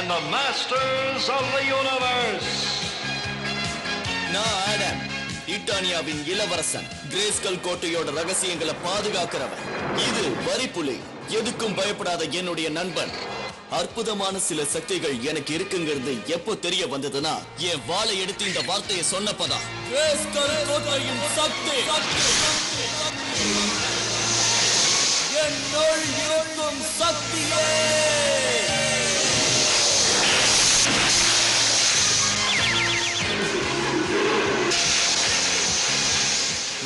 and the masters of the universe. நான் Adam, இட்டானியாவின் இளவரசன், greyscale கோட்டையோட ரகசியங்களை பாதுகாக்கிறவன். இது வரிப்புலி, எதுக்கும் பயப்படாத என்னுடைய நண்பன். அற்புதமான சில சக்திகள் எனக்கு இருக்குங்கிறது எப்போ தெரிய வந்ததுன்னா, என் வாளை எடுத்து இந்த வார்த்தையை சொன்னப்பதான். கிரேஸ்கல் கோட்டையின் சக்தி என்னுள் இருக்கும் சக்தியே.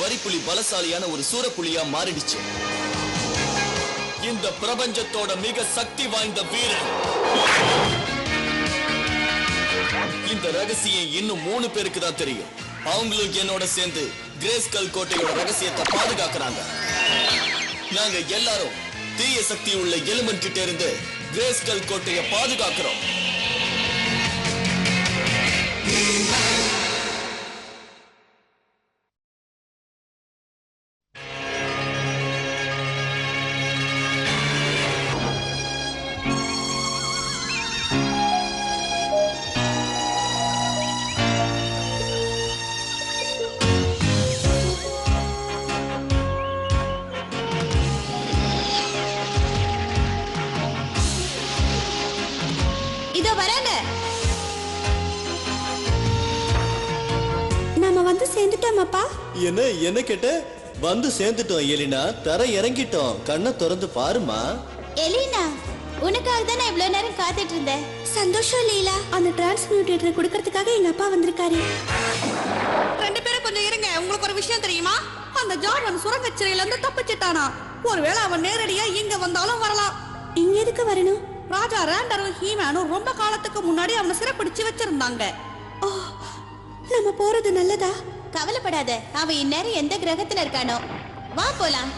வரிப்புலி பலசாலியான ஒரு சூரப்புலியா மாறிடுச்சு. இந்த பிரபஞ்சத்தோட மிக சக்தி வாய்ந்த வீரன். இந்த ரகசியம் இன்னும் 3 பேருக்கு தான் தெரியும். அவங்களும் என்னோட சேர்ந்து கிரேஸ்கல் கோட்டையோட ரகசியத்தை பாதுகாக்கிறாங்க. நாங்க எல்லாரும் தீய சக்தி உள்ள எலிமெண்ட் கிட்ட இருந்து கிரேஸ்கல் கோட்டையை பாதுகாக்கிறோம். என்ன கேட்ட? வந்து சேர்ந்துட்டோம் எலினா. தர இறங்கிட்டோம். கண்ணை திறந்து பாருமா. எலினா, உனக்காக தான் நான் இவ்வளவு நேரம் காத்துட்டு இருந்தேன். சந்தோஷம் லீலா. அந்த டிரான்ஸ்மியூட்டேட்டரை கொடுக்கறதுக்காக எங்க அப்பா வந்திருக்காரு. 2 பேரும் கொஞ்சம் இருங்க. உங்களுக்கு ஒரு விஷயம் தெரியுமா? அந்த ஜார்வன் சுரங்கச்சிறையில இருந்து தப்பிச்சிட்டானா. ஒருவேளை அவன் நேரடியா இங்க வந்தாலும் வரலாம். இங்க எதுக்கு வரணும்? ராஜா ரேண்டரும் ஹீமேனும் ரொம்ப காலத்துக்கு முன்னாடி அவனை சிறைப்பிடிச்சு வச்சிருந்தாங்க. ஓ, நம்ம போறது நல்லதா? கவலைப்படாத, அவன் இந்நேரம் எந்த கிரகத்துல இருக்கானோ. வா போலாம்.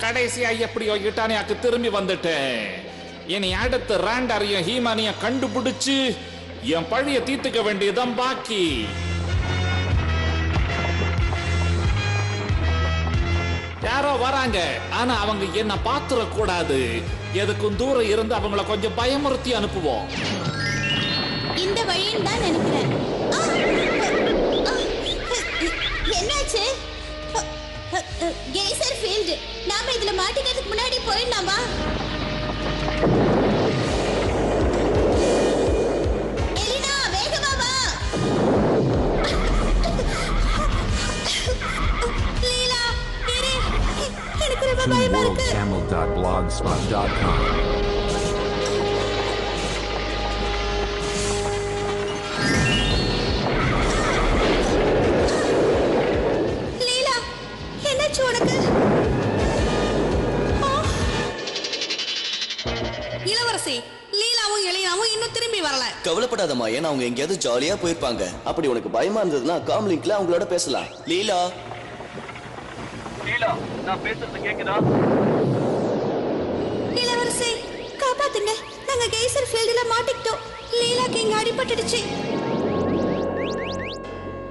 கடைசியா எப்படியோ இட்டானியாக்கு திரும்பி வந்துட்டேன். இனி அடுத்து ரேண்டரையும் ஹீமானையும் கண்டுபிடிச்சு என் பழிய தீர்த்துக்க வேண்டியதுதான் பாக்கி. யாரோ வராங்க, ஆனா அவங்க என்ன பாத்துற கூடாது. எதுக்கும் தூரம் இருந்து அவங்கள கொஞ்சம் பயமுறுத்தி அனுப்புவோம். இந்த வழின்னு தான் நினைக்கிறேன். என்னாச்சு? Geyser field. நாம இதுல மாட்டிக்கிறதுக்கு முன்னாடி போயிடலாமா? எலினா, வேகமா வா. லீலா, இரு. எனக்கு ரொம்ப பயமா இருக்கு. Tamil.blogspot.com. லீலா, என்னாச்சு உனக்கு? இளவரசி, லீலாவும் எலினாவும் இன்னும் திரும்பி வரல. கவலைப்படாதம்மா, ஏன்னா அவங்க எங்கேயாவது ஜாலியா போயிருப்பாங்க. அப்படி உனக்கு பயமா இருந்ததுன்னா காம்லிங்க்ல அவங்களோட பேசலாம். லீலா, நான் பேசுறது கேக்குதா? இளவரசி, காப்பாத்துங்க. நாங்க கெய்சர் ஃபீல்ட்ல மாட்டிக்கிட்டோம். லீலாக்கு இங்க அடிபட்டுடுச்சு.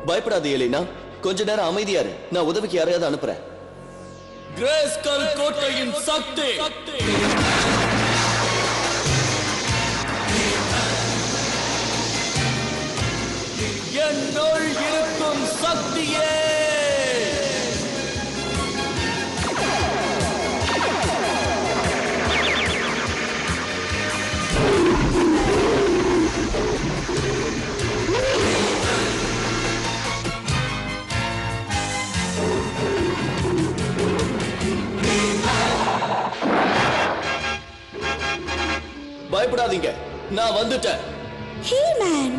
பயப்படாத எலினா, கொஞ்ச நேரம் அமைதியா இரு. நான் உதவிக்கு யாரையாவது அனுப்புறேன். கிரேஸ்கல் கோட்டையின் சக்தி என்னுள் இருக்கும் சக்தியே. பயப்படாதீங்க, நான் வந்துட்டேன். ஹீமேன்,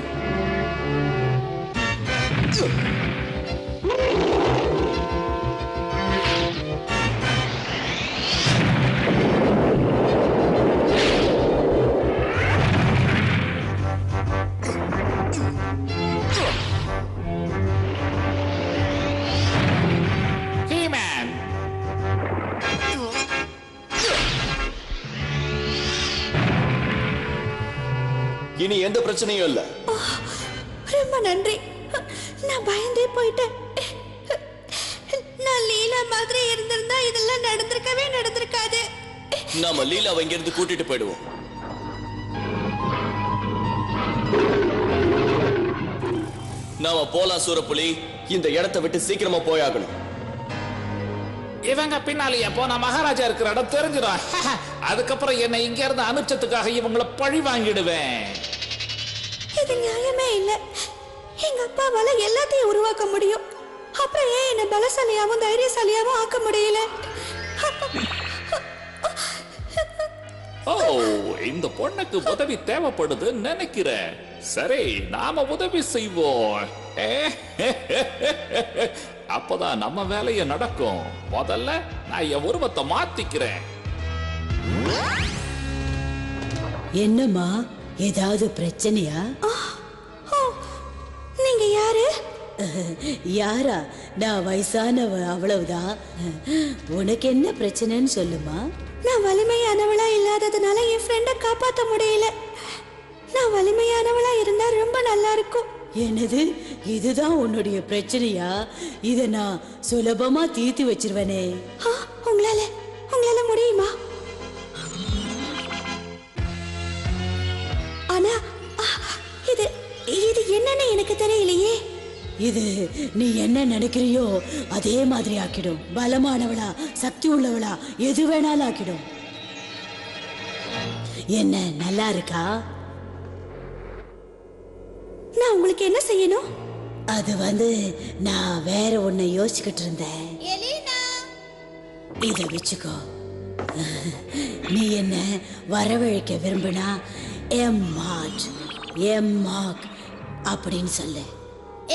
இனி எந்த பிரச்சனையும் இல்ல. ரொம்ப நன்றி. நான் பயந்தே போயிட்டேன். நான் லீலா மாதிரி இருந்திருந்தா இதெல்லாம் நடந்திருக்காது. நாம லீலாவை இங்கிருந்து கூட்டிட்டு போயிடுவோம். நாம போலாம் சூரப்புலி. இந்த இடத்தை விட்டு சீக்கிரமா போயாகணும். இவங்க பின்னாலேயே போன மகாராஜா இருக்கிற இடம் தெரிஞ்சிடும். அதுக்கப்புறம் என்ன இங்க இருந்து அனுச்சத்துக்காக இவங்களை பழி வாங்கிடுவேன். இது நியாயமே இல்ல. எங்க அப்பாவால எல்லாத்தையும் உருவாக்க முடியும், அப்புறம் ஏன் என்ன பலசாலியாவும் தைரியசாலியாவும் ஆக்க முடியல? ஓ, இந்த பொண்ணுக்கு உதவி தேவைப்படுது நினைக்கிறேன். சரி, நாம உதவி செய்வோம். அப்பதான் நம்ம வேலையை நடக்கும். முதல்ல நான் என் உருவத்தை மாத்திக்கிறேன். என்னம்மா, ஏதாவது பிரச்சனையா? நீங்க யாரு? யாரா? நான் வயசானவ, அவ்வளவுதான். உனக்கு என்ன பிரச்சனைன்னு சொல்லுமா. நான் வலிமையானவளா இல்லாததுனால என் ஃப்ரெண்ட காப்பாத்த முடியல. நான் வலிமையானவளா இருந்தா ரொம்ப நல்லா இருக்கும். என்னது, இதுதான் உன்னுடைய பிரச்சனையா? இத நான் சுலபமா தீர்த்து வச்சிருவனே. உங்களால முடியுமா? ஆனா இது என்னன்னு எனக்கு தெரியலையே. இது நீ என்ன நினைக்கிறியோ அதே மாதிரி ஆக்கிடும். பலமானவளா, சக்தி உள்ளவளா, எது வேணாலும் ஆக்கிடும். என்ன நல்லா இருக்கா? நான் உங்களுக்கு என்ன செய்யணும்? அது நான் வேற ஒண்ணு யோசிச்சுக்கிட்டு இருந்தேன். இத வச்சுக்கோ. நீ என்ன வரவழைக்க விரும்பினா எம்-மார்க் அப்படின்னு சொல்லு.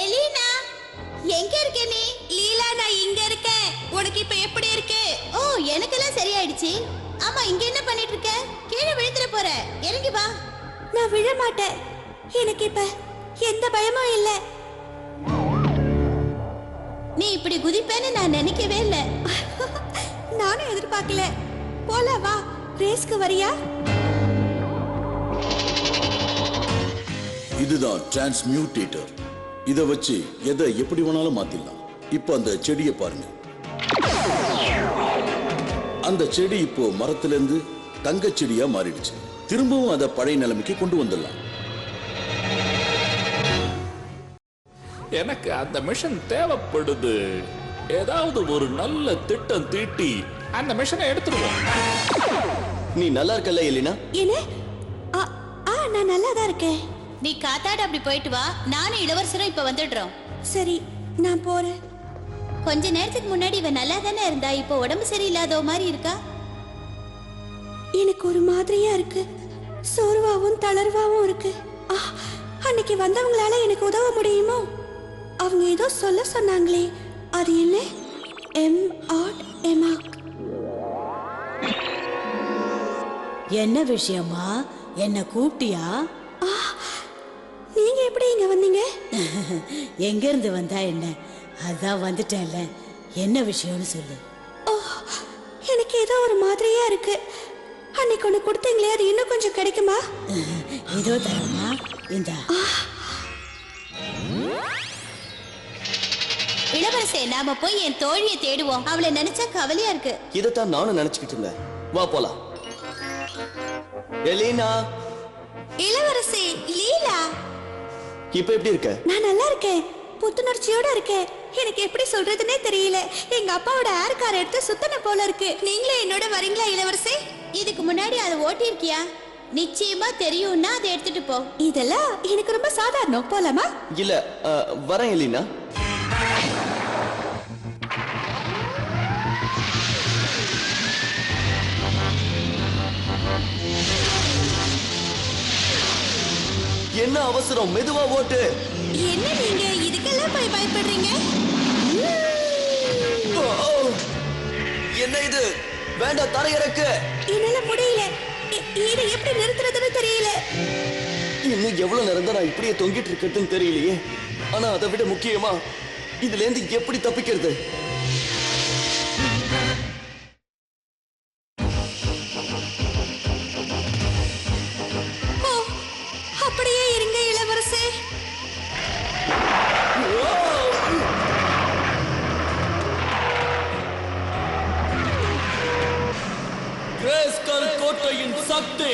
எலினா, எங்க இருக்க நீ? லீலா, நான் இங்க இருக்கேன். உனக்கு இப்ப எப்படி இருக்கு? ஓ, எனக்கெல்லாம் சரியாயிடுச்சு. ஆமா, இங்க என்ன பண்ணிட்டு இருக்க? கீழே விழுந்துற போற. இறங்கி வா. நான் விழ மாட்டேன். எனக்கு இப்ப எந்த பயமும் இல்ல. நீ இப்படி குதிப்பேன்னு நான் நினைக்கவே இல்ல. நானும் எதிர்பார்க்கல. போல வா, ரேஸ்க்கு வரியா? இதுதான் டிரான்ஸ்மியூட்டேட்டர். இத வச்சு எதை எப்படி வேணாலும் மாத்திடலாம். இப்ப அந்த செடியை பாருங்க. அந்த செடி இப்போ மரத்திலிருந்து தங்க செடியா மாறிடுச்சு. திரும்பவும் அதை பழைய நிலைமைக்கு கொண்டு வந்துடலாம். எனக்கு அந்த மிஷன் தேவைப்படுது. ஏதாவது ஒரு நல்ல திட்டம் தீட்டி அந்த மிஷனை எடுத்துருவோம். நீ நல்லா இருக்கல எலினா? என்ன? நான் நல்லா தான் இருக்கேன். நீ காத்தாட அப்படி போயிட்டு வா. நானும் இளவரசரும் இப்ப வந்துடுறோம். சரி, நான் போறேன். கொஞ்ச நேரத்துக்கு முன்னாடி இவன் நல்லா தானே இருந்தா, இப்போ உடம்பு சரியில்லாத மாதிரி இருக்கா. எனக்கு ஒரு மாதிரியா இருக்கு. சோர்வாவும் தளர்வாவும் இருக்கு. அன்னைக்கு வந்தவங்களால எனக்கு உதவ முடியுமோ? அவங்க ஏதோ சொல்ல சொன்னாங்களே, அது என்ன? எம்-ஆர்க். என்ன விஷயமா? என்ன கூப்பிட்டியா? நீங்க எப்படி இங்க வந்தீங்க? எங்க இருந்து வந்தா என்ன, அதான் வந்துட்டேன்ல. என்ன விஷயம்னு சொல்லு. எனக்கு ஏதோ ஒரு மாதிரியா இருக்கு. அன்னைக்கு ஒண்ணு கொடுத்தீங்களே, அது இன்னும் கொஞ்சம் கிடைக்குமா? இதோ தரமா. இந்த இளவரசே, நாம போய் என் தோழியை தேடுவோம். அவளை நினைச்சா கவலையா இருக்கு. இதைத்தான் நானும் நினைச்சுக்கிட்டு இருந்தேன். வா போலாம். எலினா. இளவரசி லீலா, இப்ப எப்படி இருக்க? நான் நல்லா இருக்கேன். புத்துணர்ச்சியோட இருக்கேன். எனக்கு எப்படி சொல்றதுன்னே தெரியல. எங்க அப்பாவோட ஏர் கார் எடுத்து சுத்தன போல இருக்கு. நீங்களே என்னோட வரீங்களா இளவரசி? இதுக்கு முன்னாடி அதை ஓட்டி இருக்கியா? நிச்சயமா தெரியும்னா அதை எடுத்துட்டு போ. இதெல்லாம் எனக்கு ரொம்ப சாதாரணம். போலாமா? இல்ல, வரேன் எலினா. என்ன அவசரம்? மெதுவா ஓட்டு. என்ன நீங்க இதுக்கெல்லாம் போய் பயப்படுறீங்க? என்ன இது? வேண்டாம், தரையிறக்கு. என்னால முடியல. இதை எப்படி நிறுத்துறதுன்னு தெரியல. இன்னும் எவ்வளவு நேரம் தான் நான் இப்படியே தொங்கிட்டு இருக்கிறதுன்னு தெரியலையே. ஆனா அதை விட முக்கியமா, இதுல இருந்து எப்படி தப்பிக்கிறது? அப்படி கோட்டையின் சக்தி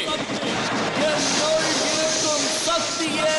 என்னுள் இருக்கும் சக்தியே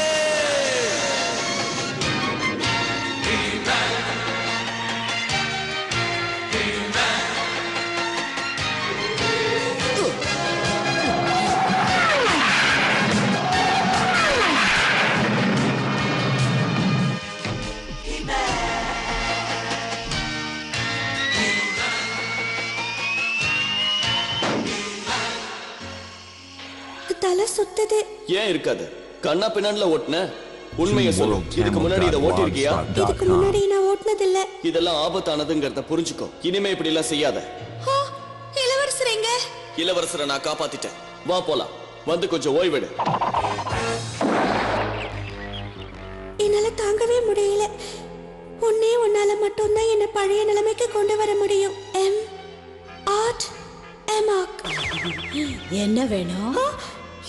தலை சுத்துது. ஏன் இருக்காது? கண்ணா பின்னால ஓட்டுன உண்மையை சொல்லு. இதுக்கு முன்னாடி இதை ஓட்டிருக்கியா? இதுக்கு முன்னாடி நான் ஓட்டுனது இல்ல. இதெல்லாம் ஆபத்தானதுங்கிறத புரிஞ்சுக்கோ. இனிமே இப்படி எல்லாம் செய்யாத. இளவரசர் எங்க? இளவரசரை நான் காப்பாத்திட்டேன். வா போலாம். வந்து கொஞ்சம் ஓய்வெடு. என்னால தாங்கவே முடியல. உன்னால மட்டும்தான் என்ன பழைய நிலைமைக்கு கொண்டு வர முடியும். என்ன வேணும்?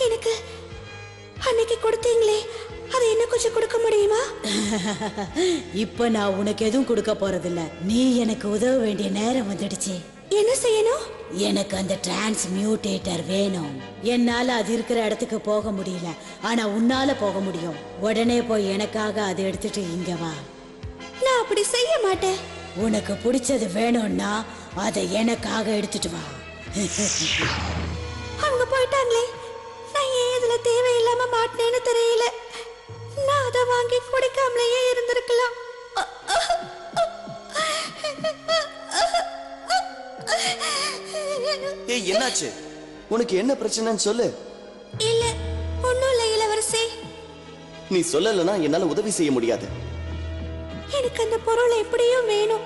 எனக்கு அன்னைக்கு கொடுத்தீங்களே, அது என்ன கொஞ்சம் கொடுக்க முடியுமா? இப்ப நான் உனக்கு எதுவும் கொடுக்க போறதில்ல. நீ எனக்கு உதவ வேண்டிய நேரம் வந்துடுச்சு. என்ன செய்யணும்? எனக்கு அந்த டிரான்ஸ்மியூட்டேட்டர் வேணும். என்னால அது இருக்கிற இடத்துக்கு போக முடியல, ஆனா உன்னால போக முடியும். உடனே போய் எனக்காக அதை எடுத்துட்டு இங்க வா. நான் அப்படி செய்ய மாட்டேன். உனக்கு பிடிச்சது வேணும்னா அதை எனக்காக எடுத்துட்டு வா. அவங்க போயிட்டாங்களே, நான் ஏன் இதுல தேவையில்லாம மாட்டினேன்னு தெரியல. நான் அதை வாங்கி குடிக்காமலேயே இருந்திருக்கலாம். ஏய், என்னாச்சு? உனக்கு என்ன பிரச்சனைன்னு சொல்லு. இல்ல, ஒண்ணும் இல்ல இளவரசி. நீ சொல்லலனா என்னால உதவி செய்ய முடியாது. எனக்கு அந்த பொருள் எப்படியும் வேணும்.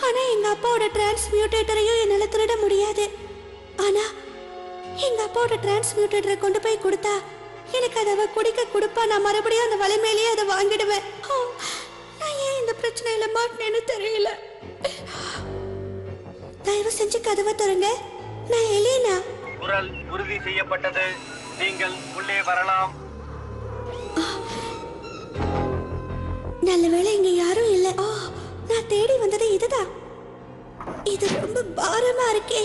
ஆனா எங்க அப்பாவோட டிரான்ஸ்மியூட்டேட்டரையும் என்னால திருட முடியாது. ஆனா எங்க அப்பாவோட டிரான்ஸ்மியூட்டேட்டரை கொண்டு போய் கொடுத்தா எனக்கு அதை குடிக்க கொடுப்பா. நான் மறுபடியும் அந்த வலை மேலேயே அதை வாங்கிடுவேன். நான் ஏன் இந்த பிரச்சனையில மாட்டினேன்னு தெரியல. தயவு செஞ்சு கதவை திறங்க. நான் எலினா. குரல் உறுதி செய்யப்பட்டது. நீங்கள் உள்ளே வரலாம். நல்ல வேளை இங்க யாரும் இல்ல. நான் தேடி வந்தது இதுதான். இது ரொம்ப பாரமா இருக்கே.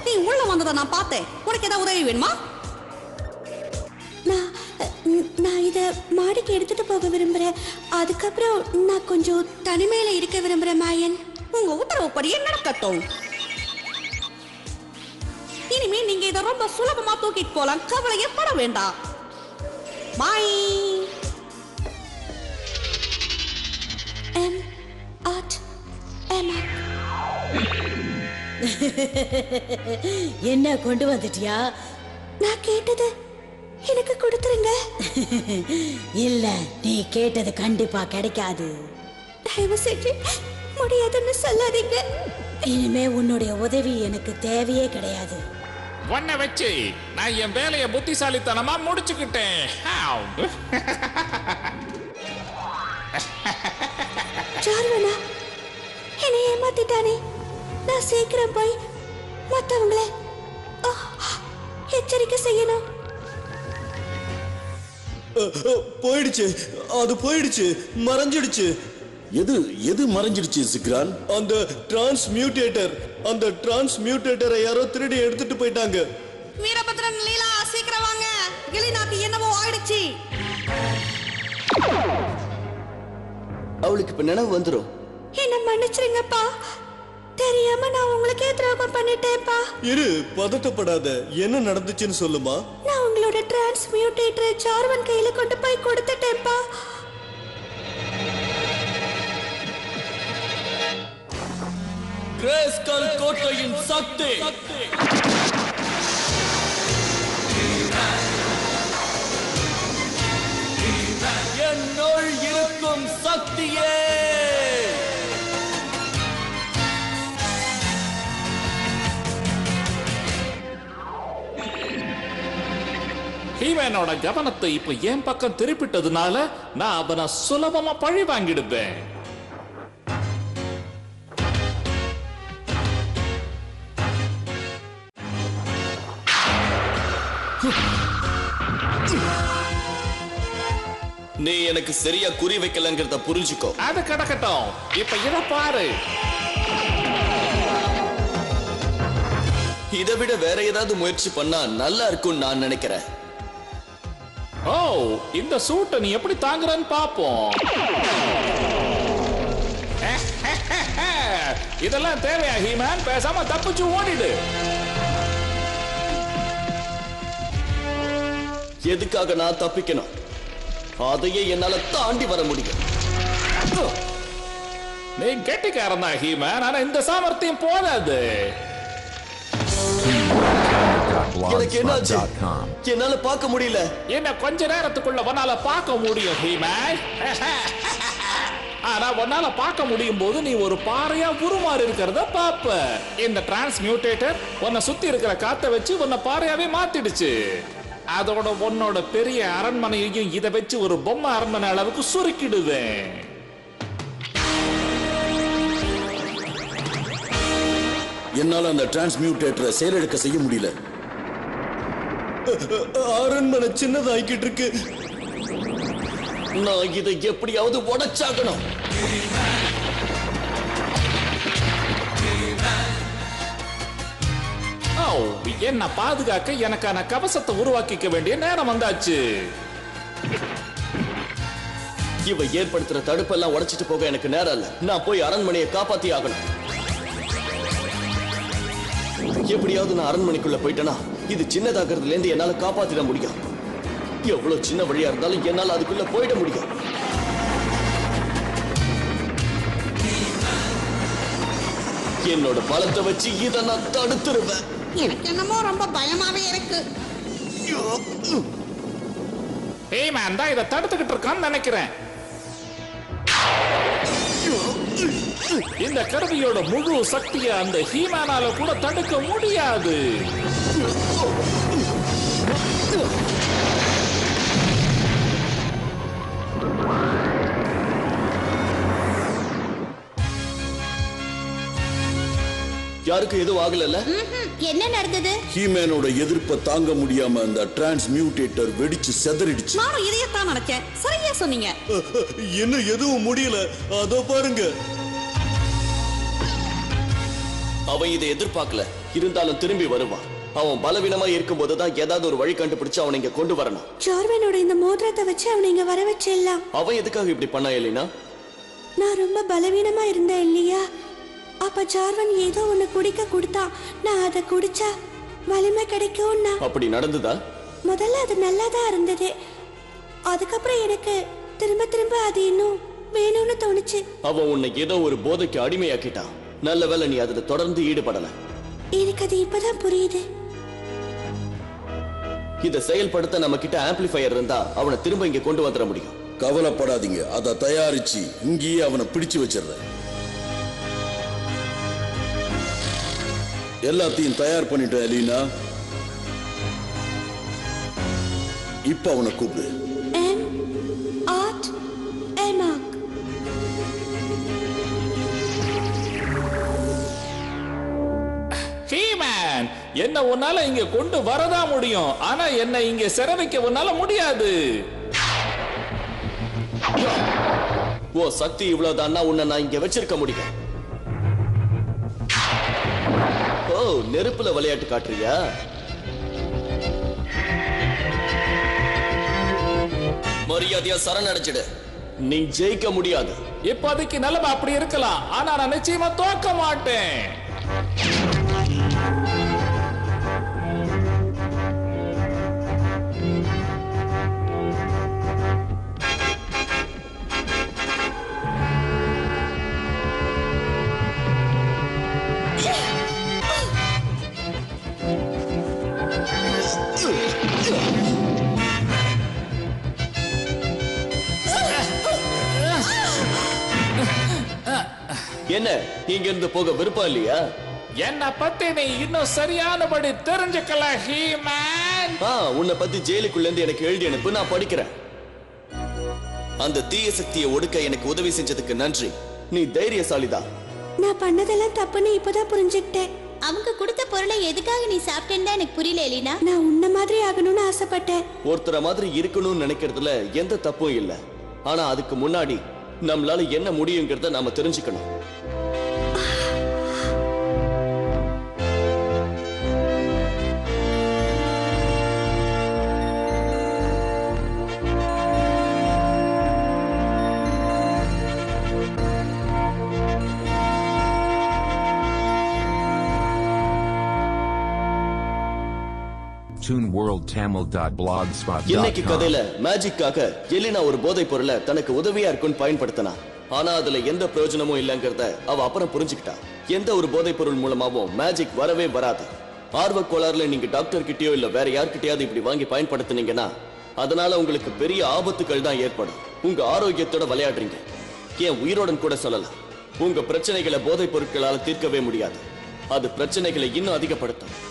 நீ உள்ள வந்ததை நான் பார்த்தேன். உனக்கு ஏதாவது உதவி வேணுமா? நான் இத மாடிக்கு எடுத்துட்டு போக விரும்புறேன். அதுக்கப்புறம் நான் கொஞ்சம் தனிமையில இருக்க விரும்புறேன். மாயன், உங்க உத்தரவுப்படியே நடக்கட்டும். இனிமே நீங்க இதை ரொம்ப சுலபமா தூக்கிட்டு போலாம். கவலையே பட வேண்டாம். பாய். என்ன கொண்டு வந்துட்டியா? நான் கேட்டது எனக்கு கொடுத்துருங்க. இல்ல, நீ கேட்டது கண்டிப்பா கிடைக்காது. தயவு செஞ்சு முடியாதுன்னு சொல்லாதீங்க. இனிமே உன்னுடைய உதவி எனக்கு தேவையே கிடையாது. உன்னை வச்சு நான் என் வேலையை புத்திசாலித்தனமா முடிச்சுக்கிட்டேன். சார்வனா என்னை ஏமாத்திட்டானே. நான் சீக்கிரம் போய் மத்தவங்கள எச்சரிக்கை செய்யணும். போயிடுச்சு, அது போயிடுச்சு, மறைஞ்சிடுச்சு. எது எது மறைஞ்சிடுச்சு சிக்ரான்? அந்த டிரான்ஸ்மியூட்டேட்டரை யாரோ திருடி எடுத்துட்டு போயிட்டாங்க. வீரபத்ரன், லீலா, சீக்கிரம் வாங்க. கிளினாக்கு என்னவோ ஆயிடுச்சு. அவளுக்கு இப்ப நினைவு வந்துரும். என்ன மன்னிச்சிருங்கப்பா. தெரியாம நான் உங்களுக்கே துரோகம் பண்ணிட்டேன்ப்பா. இரு, பதட்டப்படாத. என்ன நடந்துச்சுன்னு சொல்லுமா. நான் உங்களோட டிரான்ஸ்மியூட்டேட்டரை சார்வன் கையில கொண்டு போய் கொடுத்துட்டேன்ப்பா. கிரேஸ்கல் கோட்டையின் சக்தி என்னுள் இருக்கும் சக்தியே. ஹீமேனோட கவனத்தை இப்ப என் பக்கம் திருப்பிட்டதுனால நான் அவனை சுலபமா பழி வாங்கிடுவேன். நீ எனக்கு சரியா குறி வைக்கலங்கிறத புரிஞ்சுக்கோ. அது கிடக்கட்டும். இப்ப இத பாரு. இதை விட வேற ஏதாவது முயற்சி பண்ணா நல்லா இருக்கும்னு நான் நினைக்கிறேன். ஓ, இந்த சூட்டை நீ எப்படி தாங்குறன்னு பாப்போம். இதெல்லாம் தேவையா ஹீமேன்? பேசாம தப்பிச்சு ஓடிடு. எதுக்காக நான் தப்பிக்கணும்? அதையே என்னால தாண்டி வர முடியும். நீ கெட்டிக்காரன் தான் ஹீமேன், ஆனா இந்த சாமர்த்தியம் போதாது. எனக்கு என்னாச்சு? என்னால பார்க்க முடியல. என்ன கொஞ்ச நேரத்துக்குள்ள உன்னால பார்க்க முடியும் ஹீமேன். ஆனா உன்னால பார்க்க முடியும் போது நீ ஒரு பாறையா உருமாறி இருக்கிறத பாப்ப. இந்த டிரான்ஸ்மியூட்டேட்டர் உன்னை சுத்தி இருக்கிற காத்த வச்சு உன்னை பாறையாவே மாத்திடுச்சு. அதோட உன்னோட பெரிய அரண்மனையையும் இதை வச்சு ஒரு பொம்மை அரண்மனை அளவுக்கு சுருக்கிடுவேன். என்னால அந்த டிரான்ஸ்மியூட்டேட்டரை செயலிழக்க செய்ய முடியல. அரண்மனை சின்னதாகிட்டு இருக்கு. நான் இதை எப்படியாவது உடைச்சாகணும். என்ன பாதுகாக்க எனக்கான கவசத்தை உருவாக்கிக்க வேண்டிய நேரம் வந்தாச்சு. இவ ஏற்படுத்துற தடுப்பெல்லாம் உடைச்சிட்டு போக எனக்கு நேரம் இல்ல. நான் போய் அரண்மனையை காப்பாத்தி ஆகணும். எப்படியாவது நான் அரண்மனைக்குள்ள போயிட்டேனா இது சின்னதாகிறதுல இருந்து என்னால காப்பாத்திட முடியும். எவ்வளவு சின்ன வழியா இருந்தாலும் என்னால அதுக்குள்ள போயிட முடியும். என்னோட பலத்தை வச்சு இதை நான் தடுத்துருவேன். எனக்கு என்னமோ ரொம்ப பயமாவே இருக்கு. ஹீமேன் தான் இதை தடுத்துக்கிட்டு இருக்கான்னு நினைக்கிறேன். இந்த கருவியோட முழு சக்தியை அந்த ஹீமேனால கூட தடுக்க முடியாது. யாருக்கு எதுவும் ஆகல? என்ன நடந்தது? ஹீமேனோட எதிர்ப்பை தாங்க முடியாம அந்த டிரான்ஸ்மியூட்டேட்டர் வெடிச்சு செதறிடுச்சு. நானும் இதையத்தான் நினைச்சேன். சரியா சொன்னீங்க. இன்னும் எதுவும் முடியல. அதோ பாருங்க. அவன் இதை எதிர்பார்க்கல. இருந்தாலும் திரும்பி வருவான். அவன் பலவீனமா இருக்கும் போதுதான் ஏதாவது ஒரு வழி கண்டுபிடிச்சு அவனை இங்க கொண்டு வரணும். ஜார்வனோட இந்த மோதிரத்தை வச்சு அவனை இங்க வர வச்சிடலாம். அவன் எதுக்காக இப்படி பண்ணா எலினா? நான் ரொம்ப பலவீனமா இருந்தேன் இல்லையா? அப்ப ஜார்வன் ஏதோ ஒண்ணு குடிக்க கொடுத்தான். நான் அதை குடிச்சா வலிமை கிடைக்கும்னா. அப்படி நடந்ததா? முதல்ல அது நல்லாதான் இருந்தது. அதுக்கப்புறம் எனக்கு திரும்ப திரும்ப அது இன்னும் வேணும்னு தோணுச்சு. அவன் உன்னை ஏதோ ஒரு போதைக்கு அடிமையாக்கிட்டான். நல்ல வேளை நீ அதுல தொடர்ந்து ஈடுபடல. எனக்கு அது இப்பதான் புரியுது. இதை செயல்படுத்த நம்ம கிட்ட ஆம்பிளிஃபையர் இருந்தா அவனை திரும்ப இங்க கொண்டு வந்துட முடியும். கவலைப்படாதீங்க, அதை தயாரிச்சு இங்கேயே அவனை பிடிச்சு வச்சிடுறேன். எல்லாத்தையும் தயார் பண்ணிட்டேன் எலினா. இப்ப அவனை கூப்பிடு. ஹீமேன், என்ன உன்னால இங்க கொண்டு வரதா முடியும். ஆனா என்ன இங்க சிறை வைக்க உன்னால முடியாது. ஓ சக்தி இவ்வளவுதான் உன்னை நான் இங்க வச்சிருக்க முடியும். ஓ நெருப்புல விளையாட்டு காட்டுறியா? மரியாதையா சரணடைச்சிடு. நீ ஜெயிக்க முடியாது. இப்போதைக்கு நிலைமை அப்படி இருக்கலாம், ஆனா நான் நிச்சயமா தோக்க மாட்டேன். என்ன இங்க இருந்து போக விருப்பம் இல்லையா? என்ன பத்தி நீ இன்னும் சரியானபடி தெரிஞ்சுக்கல ஹீமேன். உன்னை பத்தி ஜெயிலுக்குள்ள இருந்து எனக்கு எழுதி அனுப்பு, நான் படிக்கிறேன். அந்த தீய சக்தியை ஒடுக்க எனக்கு உதவி செஞ்சதுக்கு நன்றி. நீ தைரியசாலிதான். நான் பண்ணதெல்லாம் தப்புன்னு இப்பதான் புரிஞ்சுக்கிட்டேன். அவங்க கொடுத்த பொருளை எதுக்காக நீ சாப்பிட்டேன்னு எனக்கு புரியல எலினா. நான் உன்ன மாதிரி ஆகணும்னு ஆசைப்பட்டேன். ஒருத்தர மாதிரி இருக்கணும்னு நினைக்கிறதுல எந்த தப்பும் இல்ல. ஆனா அதுக்கு முன்னாடி நம்மளால என்ன முடியுங்கிறத நாம தெரிஞ்சுக்கணும். இன்னைக்கு கதையில மேஜிக்காக எலினா ஒரு போதைப் பொருளை தனக்கு உதவியா இருக்குன்னு பயன்படுத்தினா. ஆனா அதுல எந்த பிரயோஜனமும் இல்லைங்கிறத அவ அப்புறம் புரிஞ்சுக்கிட்டா. எந்த ஒரு போதைப் பொருள் மூலமாவும் மேஜிக் வரவே வராது. ஆர்வ கோளாறுல நீங்க டாக்டர் கிட்டயோ இல்ல வேற யார்கிட்டயாவது இப்படி வாங்கி பயன்படுத்தினீங்கன்னா அதனால உங்களுக்கு பெரிய ஆபத்துக்கள் தான் ஏற்படும். உங்க ஆரோக்கியத்தோட விளையாடுறீங்க. ஏன் உயிரோடன் கூட சொல்லலாம். உங்க பிரச்சனைகளை போதைப் பொருட்களால தீர்க்கவே முடியாது. அது பிரச்சனைகளை இன்னும் அதிகப்படுத்தும்.